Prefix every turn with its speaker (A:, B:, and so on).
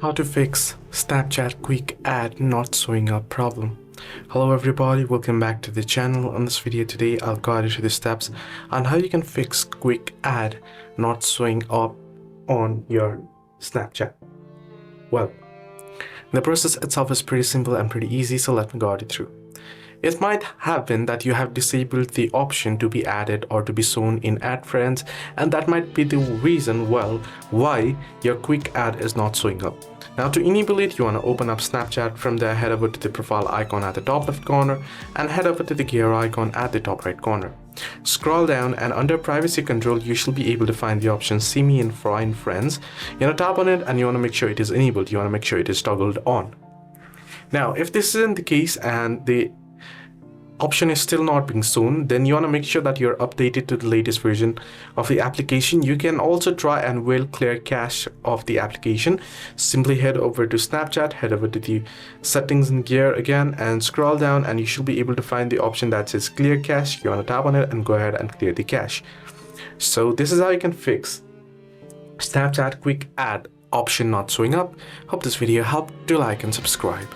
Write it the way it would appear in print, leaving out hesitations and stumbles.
A: How to fix Snapchat quick ad not showing up problem. Hello everybody, welcome back to the channel. On this video today I'll guide you through the steps on how you can fix quick ad not showing up on your Snapchat. Well, the process itself is pretty simple and pretty easy, so let me guide you through. It might happen that you have disabled the option to be added or to be shown in Add Friends, and that might be the reason, why your quick ad is not showing up. Now to enable it, you want to open up Snapchat. From there, head over to the profile icon at the top left corner and head over to the gear icon at the top right corner. Scroll down and under privacy control, you should be able to find the option See Me in Find Friends. You want to tap on it and you want to make sure it is enabled. You want to make sure it is toggled on. Now, if this isn't the case and the option is still not being shown, then you want to make sure that you're updated to the latest version of the application. You can also try and will clear cache of the application. Simply head over to Snapchat, head over to the settings in gear again and scroll down, and you should be able to find the option that says clear cache. You want to tap on it and go ahead and clear the cache. So this is how you can fix Snapchat quick ad option not showing up. Hope this video helped. Do like and subscribe.